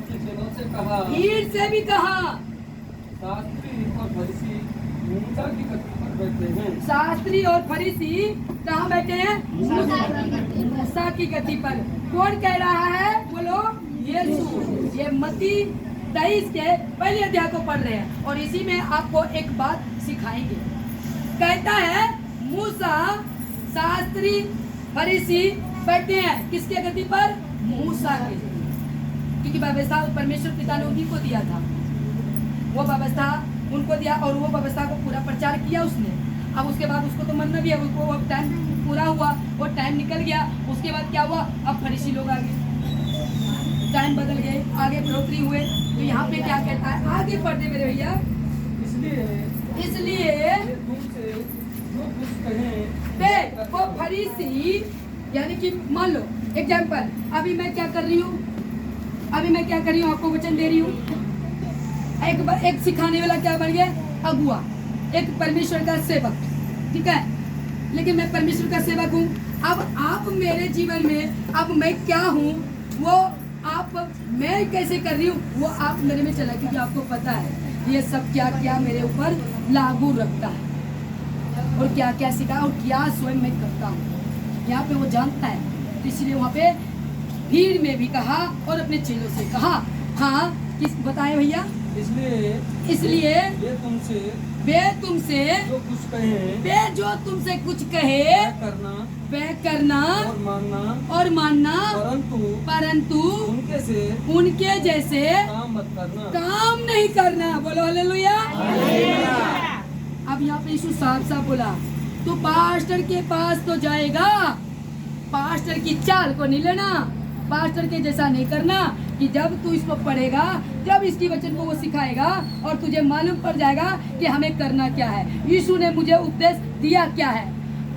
अपने चेलों से कहा, भीड़ से भी कहा, शास्त्री और फरीसी मूसा की गति पर बैठे हैं। शास्त्री और फरीसी कहाँ बैठे हैं? मूसा की गति पर। कौन कह रहा है? बोलो, यीशु। ये मत्ती 23 के पहले अध्याय को पढ़ रहे हैं और इसी में आपको एक बात सिखाएंगे। कहता है मूसा, शास्त्री, फरीसी बैठे हैं किसके गति पर? मूसा की। क्योंकि व्यवस्था परमेश्वर पिता ने उन्हीं को दिया था, वो व्यवस्था उनको दिया और वो व्यवस्था को पूरा प्रचार किया उसने। अब उसके बाद उसको तो मानना भी है, उसको अब टाइम पूरा हुआ, वो टाइम निकल गया। उसके बाद क्या हुआ? अब फरीसी लोग आ गए, टाइम बदल गए, आगे बढ़ोतरी हुए। तो यहाँ पे क्या कहता है? आगे पढ़ते मेरे भैया। इसलिए ये तुमसे जो कुछ कहें वो फरीसी, यानी कि मान लो एग्जाम्पल, अभी मैं क्या कर रही हूँ? आपको वचन दे रही हूँ। एक सिखाने वाला क्या बन गया? अगुआ, एक परमेश्वर का सेवक, ठीक है। लेकिन मैं परमेश्वर का सेवक हूँ। अब आप मेरे जीवन में, अब मैं क्या हूँ वो आप, मैं कैसे कर रही हूँ वो आप मेरे में चला, क्योंकि आपको पता है ये सब क्या क्या मेरे ऊपर लागू रखता है और क्या क्या सिखा और क्या स्वयं मैं करता हूँ। यहाँ पे वो जानता है, तो इसलिए वहाँ पे भीड़ में भी कहा और अपने चेलों से कहा। हाँ, किस बताए भैया? इसलिए वे तुमसे जो तुमसे कुछ कहे वह करना और मानना, परंतु उनके जैसे काम नहीं करना। बोलो हालेलुया। अब यहाँ पे यीशु साफ साफ बोला, तू पास्टर के पास तो जाएगा, पास्टर की चाल को नहीं लेना, पास्टर के जैसा नहीं करना कि जब तू इसको पढ़ेगा, जब इसकी वचन को वो सिखाएगा और तुझे मालूम पड़ जाएगा कि हमें करना क्या है, यीशु ने मुझे उपदेश दिया क्या है।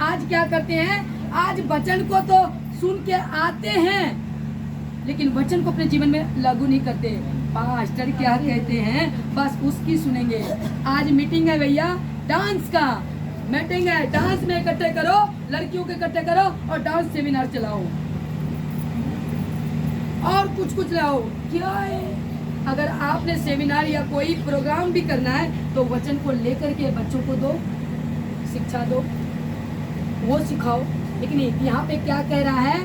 आज क्या करते हैं? आज वचन को तो सुन के आते हैं लेकिन वचन को अपने जीवन में लागू नहीं करते। पास्टर क्या कहते हैं बस उसकी सुनेंगे। आज मीटिंग है भैया, डांस का मीटिंग है, डांस में इकट्ठे करो, लड़कियों को इकट्ठे करो और डांस सेमिनार चलाओ और कुछ लाओ। क्या है? अगर आपने सेमिनार या कोई प्रोग्राम भी करना है तो वचन को लेकर के बच्चों को दो, शिक्षा दो, वो सिखाओ। लेकिन यहाँ पे क्या कह रहा है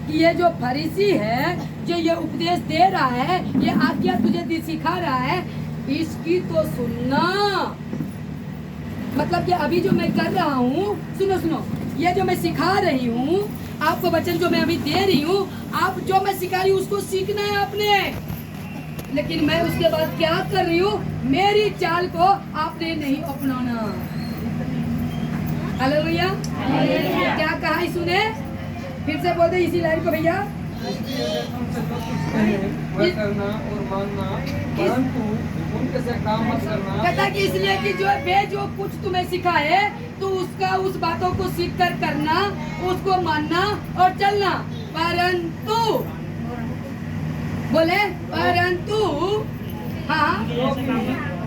कि ये जो फरीसी है, जो ये उपदेश दे रहा है, ये आज्ञा तुझे सिखा रहा है, इसकी तो सुनना। मतलब कि अभी जो मैं कर रहा हूँ, सुनो, ये जो मैं सिखा रही हूँ आपको, वचन जो मैं अभी दे रही हूँ, आप जो मैं सिखा रही हूँ उसको सीखना है आपने। लेकिन मैं उसके बाद क्या कर रही हूँ, मेरी चाल को आपने नहीं अपनाना। हालेलुया। क्या कहा यीशु ने? फिर से बोल दे इसी लाइन को भैया। करना और मानना, परंतु उनके से काम मत करना। कहता कि इसलिए कि जो कुछ तुम्हें सिखाए तो उसका, उस बातों को सीख कर करना, उसको मानना और चलना। परंतु बोले, परंतु हाँ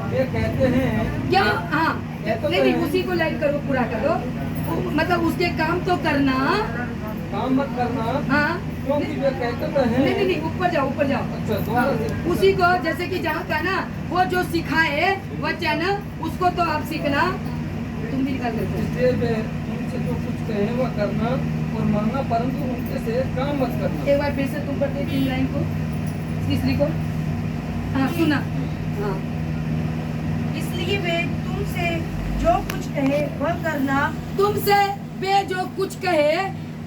ये कहते हैं क्या? हाँ नहीं, उसी को लाइन करो, पूरा करो। मतलब उसके काम तो करना, काम मत करना। हाँ क्योंकि वे कहते तो हैं। नहीं, ऊपर जाओ। अच्छा, उसी को, जैसे कि जहाँ का ना वो जो सिखाए वचन, उसको तो आप सीखना, तुम भी निकाल देते। इसलिए वे उनसे जो कुछ कहे वह करना और मानना, परंतु उनके से काम मत करना। एक बार फिर से तुम पढ़ते 3 लाइन को, तीसरी को। हाँ सुना। हाँ, इसलिए वे तुमसे जो कुछ कहे वह करना। तुमसे वे जो कुछ कहे,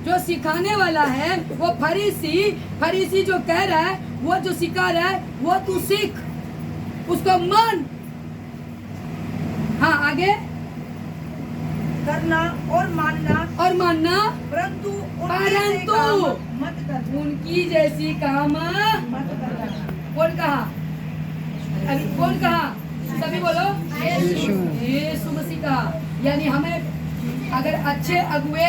जो सिखाने वाला है वो फरीसी जो कह रहा है, वो जो सिखा रहा है, वो तू सीख, उसको मान। हाँ आगे, करना और मानना, परंतु मत करना, उनकी जैसी काम मत करना। कौन कहा? अभी कौन कहा? सभी बोलो, यीशु मसीह कहा। यानी हमें अगर अच्छे अगुए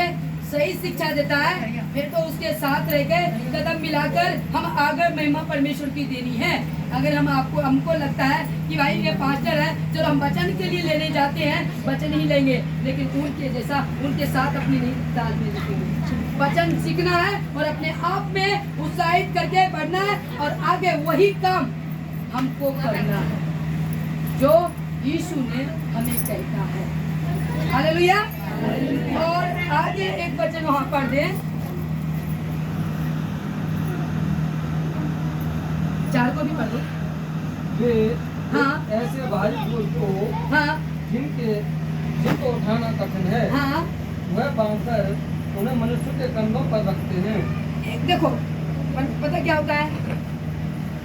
सही शिक्षा देता है, फिर तो उसके साथ रह के कदम मिलाकर हम आगे महिमा परमेश्वर की देनी है। अगर हमको लगता है कि भाई ये पास्टर है, चलो हम वचन के लिए लेने जाते हैं, वचन ही लेंगे, लेकिन उनके जैसा उनके साथ अपनी नहीं तालमेल रखेंगे। वचन सीखना है और अपने आप में उत्साहित करके बढ़ना है और आगे वही काम हमको करना है जो यीशु ने हमें कहता है। हालेलुया। और आगे एक वचन वहां पढ़ दें, 4 को भी पढ़ दो। वे हाँ। ऐसे भारी बोझ को हाँ जिनको उठाना कठिन है हाँ। वह बांधकर उन्हें मनुष्य के कंधों पर रखते हैं। एक देखो पता क्या होता है,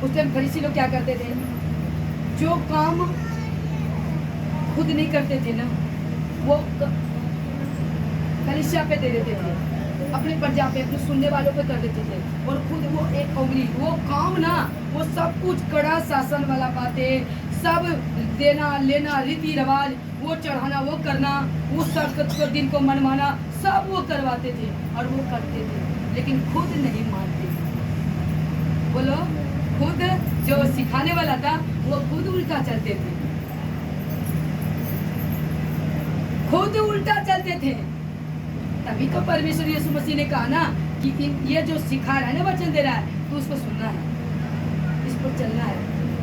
उस टाइम फरीसी लोग क्या करते थे, जो काम खुद नहीं करते थे ना वो कलीसिया पे दे देते थे, अपने प्रजा पे, अपने सुनने वालों पे कर देते थे और खुद वो एक उंगली वो काम ना, वो सब कुछ कड़ा शासन वाला बातें, सब देना लेना, रीति रिवाज, वो चढ़ाना, वो करना, वो सब दिन को मनवाना, सब वो करवाते थे और वो करते थे, लेकिन खुद नहीं मानते। बोलो, खुद जो सिखाने वाला था वो खुद उल्टा चलते थे, खुद उल्टा चलते थे। तभी तो परमेश्वर यीशु मसीह ने कहा ना कि ये जो सिखा रहा है ना, वचन दे रहा है, तो उसको सुनना है, इस पर चलना है।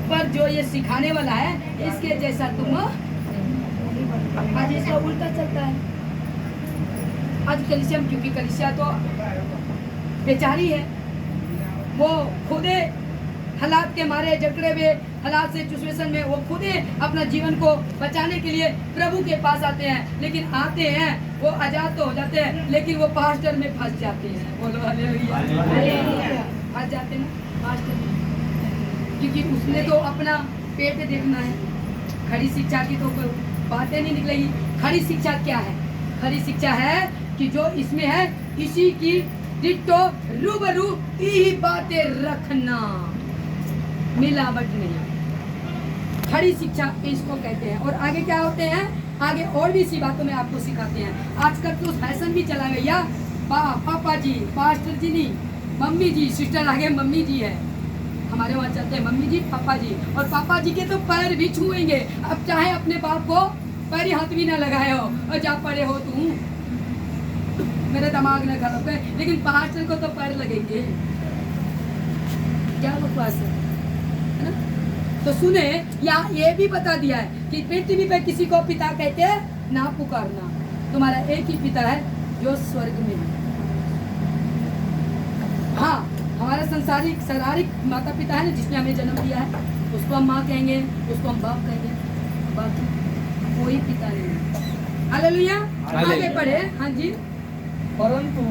पर जो ये सिखाने वाला है इसके जैसा तुम आज इसका उल्टा चलता है। आज कलीसिया, क्योंकि कलीसिया तो बेचारी है, वो खुदे हालात के मारे जकड़े हुए हालात से सिचुएशन में वो खुदे अपना जीवन को बचाने के लिए प्रभु के पास आते हैं, लेकिन आते हैं वो आजाद तो हो जाते हैं, लेकिन वो पास्टर में फंस जाते हैं। बोलो हालेलुया। फंस जाते हैं पास्टर में, क्योंकि उसने तो अपना पेट देखना है। खड़ी शिक्षा की तो बातें नहीं निकलेगी। खड़ी शिक्षा क्या है? खड़ी शिक्षा है कि जो इसमें है इसी की डिट्टो रूबरू ही बातें रखना, मिलावट नहीं। खड़ी शिक्षा इसको कहते हैं। और आगे क्या होते हैं, आगे और भी इसी बातों में आपको सिखाते हैं। आजकल तो फैशन भी चला गया, पापा जी, पास्टर जी नहीं, मम्मी जी, सिस्टर आगे मम्मी जी है, हमारे वहाँ चलते हैं मम्मी जी पापा जी, और पापा जी के तो पैर भी छुएंगे। अब चाहे अपने बाप को पैर हाथ भी ना लगाए हो और जा पड़े हो तुम, मेरा दिमाग न खराब है, लेकिन पास्टर को तो पैर लगेंगे। क्या बकवास है ना? तो सुने, यहाँ ये भी बता दिया है कि पृथ्वी पे किसी को पिता कहते ना पुकारना, तुम्हारा एक ही पिता है जो स्वर्ग में है। हाँ, हमारा संसारिक शारीरिक माता पिता है ना, जिसने हमें जन्म दिया है, उसको हम माँ कहेंगे, उसको हम बाप कहेंगे, बाकी कोई पिता नहीं। हालेलुया। आगे पढ़े। हाँ जी। परंतु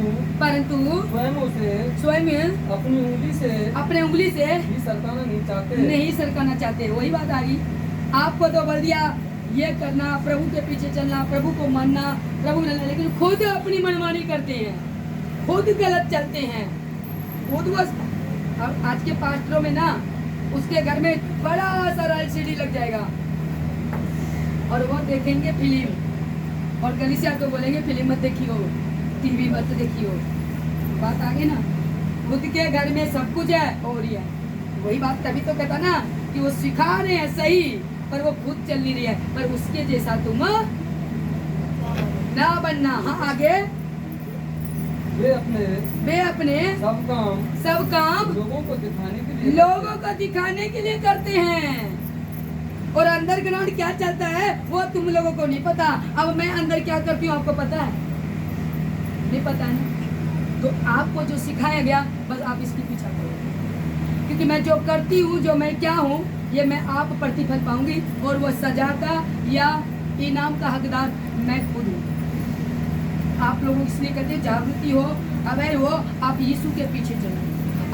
स्वयं अपने उंगली से भी सरकाना नहीं सरकाना चाहते। वही बात आ गई। आपको तो बोल दिया ये करना, प्रभु के पीछे चलना, प्रभु को मानना, प्रभु मिलना, लेकिन खुद अपनी मनमानी करते हैं, खुद गलत चलते हैं, खुद बस। और आज के पास्टरों में ना, उसके घर में बड़ा सारा एलसीडी लग जाएगा और वो देखेंगे फिल्म, और कलीसिया को बोलेंगे फिल्म मत देखियो, टीवी मत देखियो। बात आ गई ना, खुद के घर में सब कुछ है और ये वही बात। तभी तो कहता ना कि वो सिखा रहे हैं सही, पर वो खुद चल नहीं रही है, पर उसके जैसा तुम ना बनना। हाँ आगे। वे अपने सब काम लोगों को दिखाने के लिए करते हैं, और अंडरग्राउंड क्या चलता है वो तुम लोगों को नहीं पता। अब मैं अंदर क्या करती हूँ आपको पता है? नहीं पता है ना? तो आपको जो सिखाया गया बस आप इसकी पीछा करो, क्योंकि मैं जो करती हूँ, जो मैं क्या हूँ, ये मैं आप प्रतिफल पाऊंगी, और वो सजा का या इनाम का हकदार मैं खुद हूँ। आप लोग इसलिए कहते हैं जागृति हो, अवेयर हो, आप यीशु के पीछे चलो।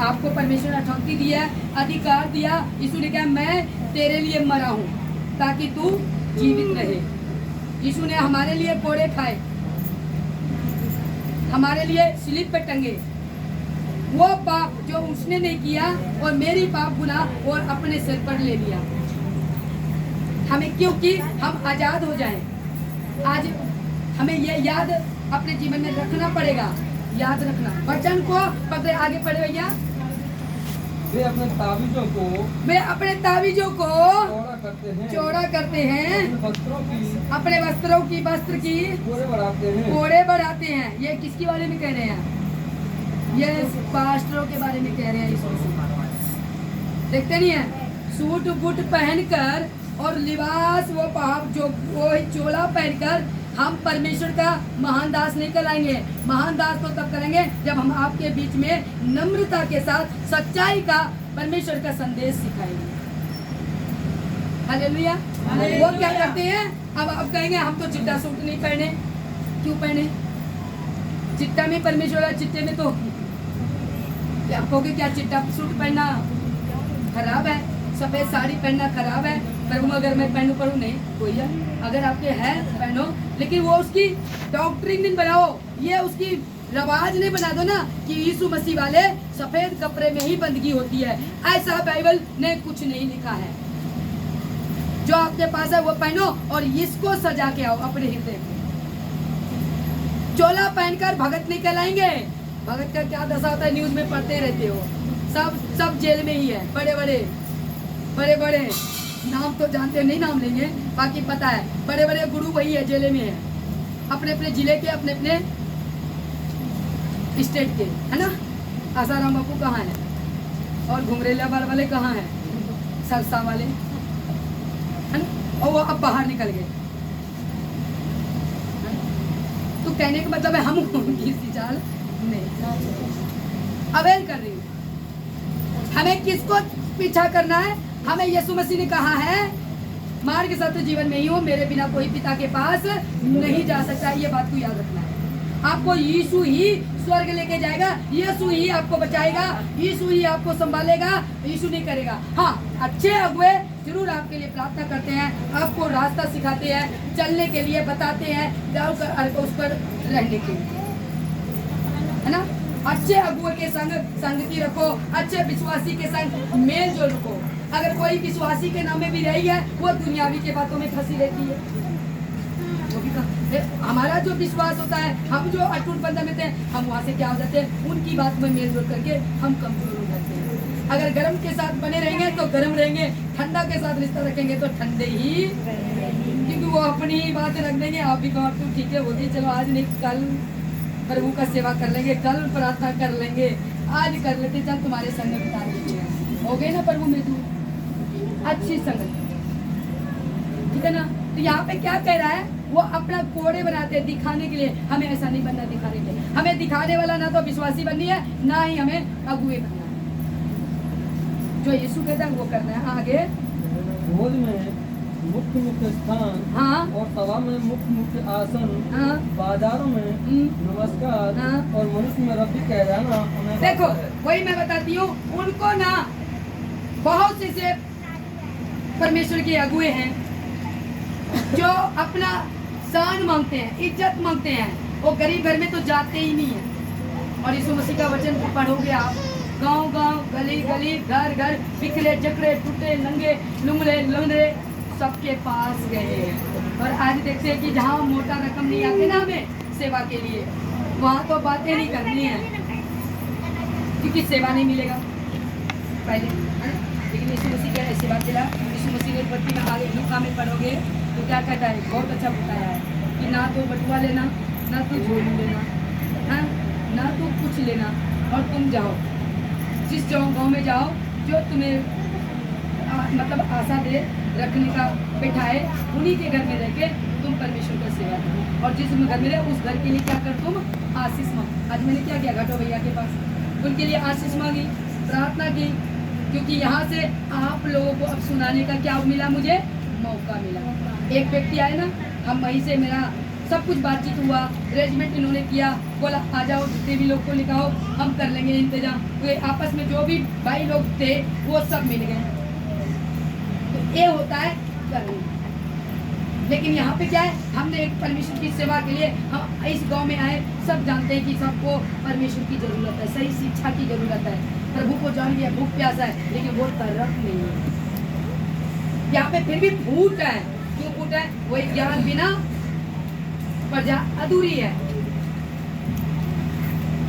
आपको परमेश्वर ने अथॉरिटी दिया, अधिकार दिया। यीशु ने कहा मैं तेरे लिए मरा हूँ ताकि तू जीवित रहे। यीशु ने हमारे लिए कोड़े खाए, हमारे लिए स्लीप पे टंगे। वो पाप जो उसने नहीं किया और मेरी पाप गुनाह और अपने सिर पर ले लिया हमें, क्योंकि हम आजाद हो जाएं। आज हमें ये याद अपने जीवन में रखना पड़ेगा, याद रखना। वचन को पकड़े, आगे पढ़े भैया। वे अपने तावीजों को चौड़ा करते हैं, अपने वस्त्रों की कोड़े बढ़ाते हैं। ये किसके बारे में कह रहे हैं? ये पास्टरों के बारे में कह रहे हैं यीशु मसीह। देखते नहीं है, सूट बूट पहनकर और लिबास वो जो वो चोला पहनकर हम परमेश्वर का महान दास नहीं कहलाएंगे। महान दास तो तब करेंगे जब हम आपके बीच में नम्रता के साथ सच्चाई का परमेश्वर का संदेश सिखाएंगे। हालेलुया। वो क्या करते हैं, अब आप कहेंगे हम तो चिट्टा सूट नहीं पहने। क्यों पहने? चिट्टा में परमेश्वर है, चिट्टे में तो आप कहोगे क्या चिट्टा सूट पहनना खराब है, सफेद साड़ी पहनना खराब है? प्रभु अगर मैं पहनूं नहीं, कोई है, अगर आपके है पहनो, लेकिन वो उसकी डॉक्ट्रिन नहीं बनाओ, ये उसकी रवाज नहीं बना दो ना कि यीशु मसीह वाले सफेद कपड़े में ही बंदगी होती है। ऐसा बाइबल ने कुछ नहीं लिखा है। जो आपके पास है वो पहनो और इसको सजा के आओ अपने हृदय में। चोला पहनकर भगत नहीं कहलाएंगे। भगत का क्या दशा होता है न्यूज में पढ़ते रहते हो। सब जेल में ही है। बड़े बड़े नाम तो जानते नहीं, नाम लेंगे, बाकी पता है बड़े बड़े गुरु वही है, जेल में है, अपने अपने जिले के, अपने अपने स्टेट के, है ना। आसाराम बापू कहाँ है और घुमरेला वाले कहाँ है, सरसा वाले, है ना। और वो अब बाहर निकल गए। तो कहने का मतलब है हम किसी चाल नहीं अवेल कर रही हूँ। हमें किसको पीछा करना है? हमें यीशु मसीह ने कहा है मार्ग सत्य जीवन में ही हो, मेरे बिना कोई पिता के पास नहीं जा सकता। ये बात को याद रखना है। आपको यीशु ही स्वर्ग लेके जाएगा, यीशु ही आपको बचाएगा, यीशु ही आपको संभालेगा, यीशु नहीं करेगा। हाँ, अच्छे अगुए जरूर आपके लिए प्रार्थना करते हैं, आपको रास्ता सिखाते हैं, चलने के लिए बताते हैं, उस पर रहने के लिए, है ना। अच्छे अगुए के संग संगति रखो, अच्छे विश्वासी के संग मेल जोल रखो। अगर कोई विश्वासी के नाम में भी रही है, वो दुनियावी के बातों में फंसी रहती है। हमारा जो विश्वास होता है, हम जो अटूट बंधन में थे, हम वहाँ से क्या हो जाते हैं, उनकी बात में मेल जोल करके हम कमजोर हो जाते हैं। अगर गर्म के साथ बने रहेंगे तो गर्म रहेंगे, ठंडा के साथ रिश्ता रखेंगे तो ठंडे ही, क्योंकि वो अपनी ही बात रख देंगे। आप भी कहो तो ठीक है, बोलिए चलो आज नहीं कल प्रभु का सेवा कर लेंगे, कल प्रार्थना कर लेंगे, आज कर लेते, चल तुम्हारे संग बिता देते हो गए ना प्रभु में तू अच्छी संगत, ठीक है ना। तो यहाँ पे क्या कह रहा है, वो अपना कोड़े बनाते हैं दिखाने के लिए। हमें ऐसा नहीं बनना दिखाने के लिए। हमें दिखाने वाला ना तो विश्वासी बननी है, ना ही हमें अगुए बनना है। जो यीशु कहता है वो करना है। आगे भोज में मुख्य स्थान, हाँ, और सभा में मुख्य आसन, हाँ, बाजारों में नमस्कार, हाँ, और मनुष्य में रब्बी कह जाना हमें देखो वही मैं बताती हूँ। उनको ना बहुत से परमेश्वर के अगुए हैं जो अपना शान मांगते हैं, इज्जत मांगते हैं, वो गरीब घर में तो जाते ही नहीं है। और यीशु मसीह का वचन पढ़ोगे आप, गांव गांव, गली गली, घर घर, बिखरे जकड़े, टूटे, नंगे, लुंगड़े सबके पास गए। और आज देखते हैं कि जहाँ मोटा रकम नहीं आते ना हमें सेवा के लिए, वहाँ तो बातें नहीं करनी है, क्योंकि सेवा नहीं मिलेगा पहले। लेकिन यीशु मसीह क्या ऐसी बात दिला, यीशु मसीह ने उत्पत्ति में आगे लूका में पढ़ोगे तो क्या कहता है, बहुत अच्छा बताया है कि ना तो बटुआ लेना, ना तो झोली लेना, हाँ, ना तो कुछ लेना, और तुम जाओ जिस गाँव में जाओ जो तुम्हें मतलब आशा दे रखने का बैठाए, उन्हीं के घर में रह के तुम परमेश्वर का सेवा करो। और जिस घर में रहे उस घर के लिए क्या कर, तुम आशीष मांगो। आज मैंने क्या किया, घाटो भैया के पास उनके लिए आशीष मांगी, प्रार्थना की, क्योंकि यहाँ से आप लोगों को अब सुनाने का क्या मिला, मुझे मौका मिला। एक व्यक्ति आए ना, हम वहीं से मेरा सब कुछ बातचीत हुआ, अरेंजमेंट इन्होंने किया, बोला आ जाओ जितने भी लोग को लिखाओ, हम कर लेंगे इंतजाम। तो आपस में जो भी भाई लोग थे वो सब मिल गए। तो ये होता है करना। लेकिन यहाँ पे क्या है, हमने एक परमेश्वर की सेवा के लिए हम इस गांव में आए, सब जानते हैं कि सबको परमेश्वर की जरूरत है, सही शिक्षा की जरूरत है, प्रभु को जान लिया, भूख प्यासा है, लेकिन वो तरफ नहीं है। यहाँ पे फिर भी फूट है। क्यों फूट है? वही ज्ञान बिना प्रजा अधूरी है।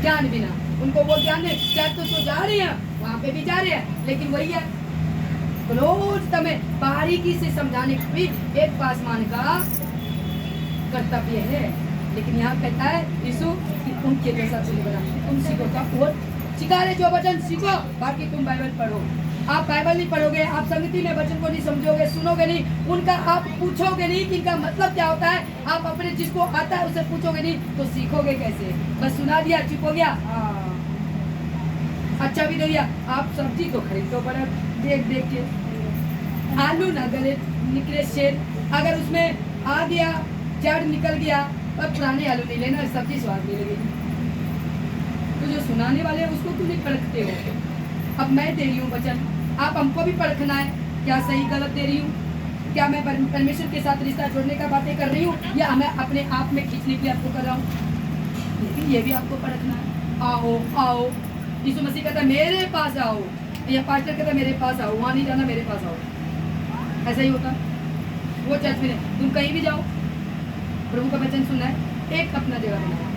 ज्ञान बिना उनको वो ज्ञान है, चाहे तो जा रहे हैं वहाँ पे भी जा रहे हैं, लेकिन वही है रोज तमें बारीकी से समझाने का भी एक पासमान का कर्तव्य है। लेकिन यहाँ कहता है यीशु कि उनके जैसा तुम बना, तुम सीखो क्या और सिखा रहे जो वचन सीखो, बाकी तुम बाइबल पढ़ो। आप बाइबल नहीं पढ़ोगे, आप संगति में वचन को नहीं समझोगे, सुनोगे नहीं, उनका आप पूछोगे नहीं कि इनका मतलब क्या होता है, आप अपने जिसको आता है उसे पूछोगे नहीं, तो सीखोगे कैसे? बस सुना दिया, चुप हो गया, अच्छा भी दे दिया। आप सब्जी तो खरीदो पड़ा देख देख के, आलू ना गले निकले शेर, अगर उसमें आ गया जड़ निकल गया, पर पुराने आलू नहीं लेना, सब्जी स्वाद नहीं लगेगी। तो जो सुनाने वाले हैं उसको क्यों नहीं परखते हो? अब मैं दे रही हूँ वचन, आप हमको भी परखना है, क्या सही गलत दे रही हूँ, क्या मैं परमेश्वर के साथ रिश्ता जोड़ने का बातें कर रही हूँ, या मैं अपने आप में खींचने के लिए आपको कर रहा हूँ। लेकिन ये भी आपको परखना है। आओ आओ, यीशु मसीह कहता है मेरे पास आओ, या पास्टर कहता है मेरे पास आओ, वहाँ नहीं जाना, मेरे पास आओ। ऐसा ही होता वो चर्च में। तुम कहीं भी जाओ, प्रभु का वचन सुनना है, एक अपना जगह बनाओ।